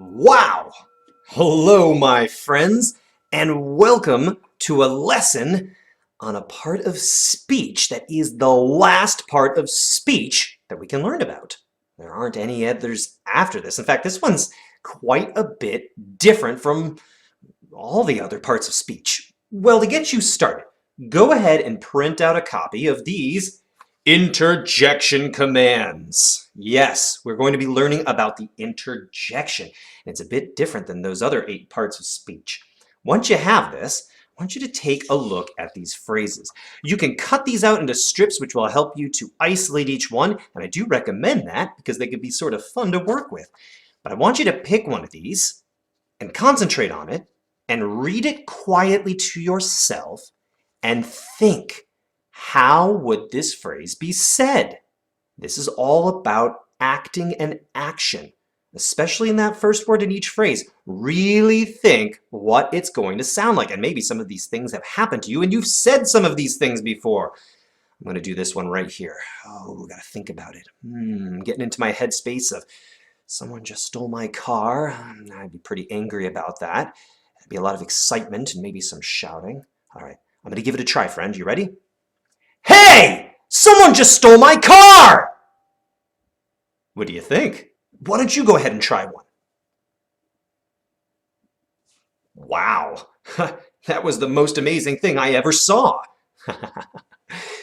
Wow! Hello, my friends, and welcome to a lesson on a part of speech that is the last part of speech that we can learn about. There aren't any others after this. In fact, this one's quite a bit different from all the other parts of speech. Well, to get you started, go ahead and print out a copy of these interjection commands. Yes, we're going to be learning about the interjection. It's a bit different than those other 8 parts of speech. Once you have this, I want you to take a look at these phrases. You can cut these out into strips, which will help you to isolate each one, and I do recommend that because they can be sort of fun to work with. But I want you to pick one of these and concentrate on it and read it quietly to yourself and think, how would this phrase be said? This is all about acting and action, especially in that first word in each phrase. Really think what it's going to sound like. And maybe some of these things have happened to you and you've said some of these things before. I'm going to do this one right here. Oh, got to think about it. Getting into my headspace of someone just stole my car. I'd be pretty angry about that. There'd be a lot of excitement and maybe some shouting. All right, I'm going to give it a try, friend. You ready? Hey! Someone just stole my car! What do you think? Why don't you go ahead and try one? Wow, that was the most amazing thing I ever saw.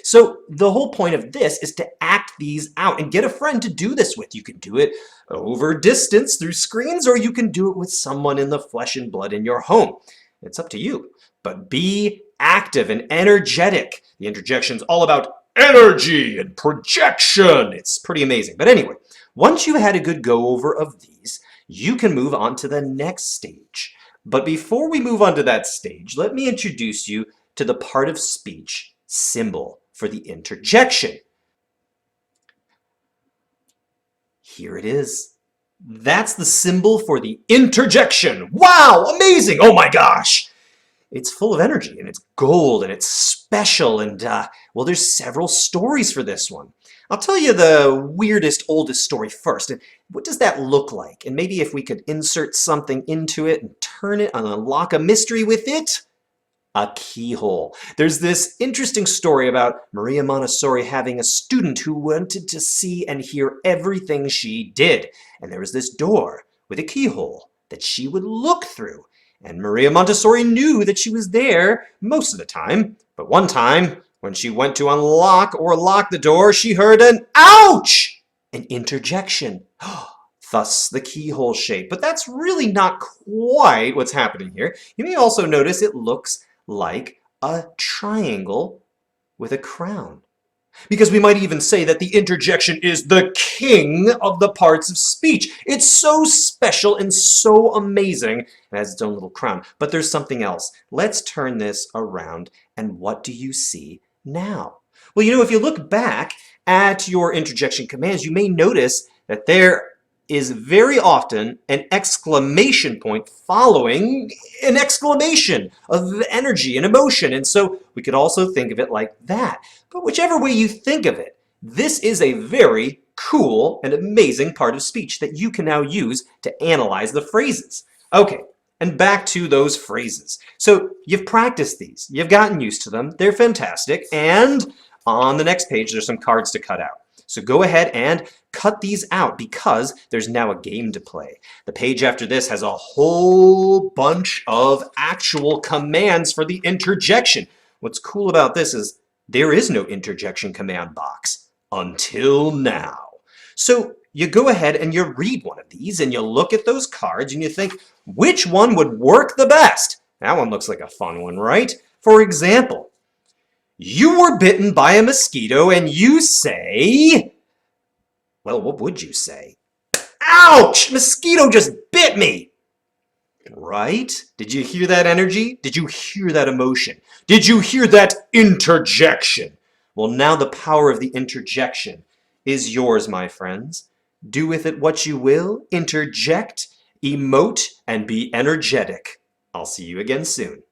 So the whole point of this is to act these out and get a friend to do this with. You can do it over distance through screens, or you can do it with someone in the flesh and blood in your home. It's up to you. But be active and energetic. The interjection's all about energy and projection. It's pretty amazing. But anyway, once you've had a good go-over of these, you can move on to the next stage. But before we move on to that stage, let me introduce you to the part of speech symbol for the interjection. Here it is. That's the symbol for the interjection. Wow, amazing. Oh my gosh. It's full of energy, and it's gold, and it's special, and, well, there's several stories for this one. I'll tell you the weirdest, oldest story first. And what does that look like? And maybe if we could insert something into it and turn it and unlock a mystery with it? A keyhole. There's this interesting story about Maria Montessori having a student who wanted to see and hear everything she did. And there was this door with a keyhole that she would look through. And Maria Montessori knew that she was there most of the time. But one time, when she went to unlock or lock the door, she heard an ouch! An interjection. Thus the keyhole shape. But that's really not quite what's happening here. You may also notice it looks like a triangle with a crown. Because we might even say that the interjection is the king of the parts of speech. It's so special and so amazing. It has its own little crown. But there's something else. Let's turn this around. And what do you see now? Well, you know, if you look back at your interjection commands, you may notice that there is very often an exclamation point following an exclamation of energy and emotion. And so we could also think of it like that. But whichever way you think of it, this is a very cool and amazing part of speech that you can now use to analyze the phrases. Okay, and back to those phrases. So you've practiced these. You've gotten used to them. They're fantastic. And on the next page, there's some cards to cut out. So go ahead and cut these out because there's now a game to play. The page after this has a whole bunch of actual commands for the interjection. What's cool about this is there is no interjection command box until now. So you go ahead and you read one of these and you look at those cards and you think, which one would work the best? That one looks like a fun one, right? For example, you were bitten by a mosquito and you say, well, what would you say? Ouch! Mosquito just bit me! Right? Did you hear that energy? Did you hear that emotion? Did you hear that interjection? Well, now the power of the interjection is yours, my friends. Do with it what you will, interject, emote, and be energetic. I'll see you again soon.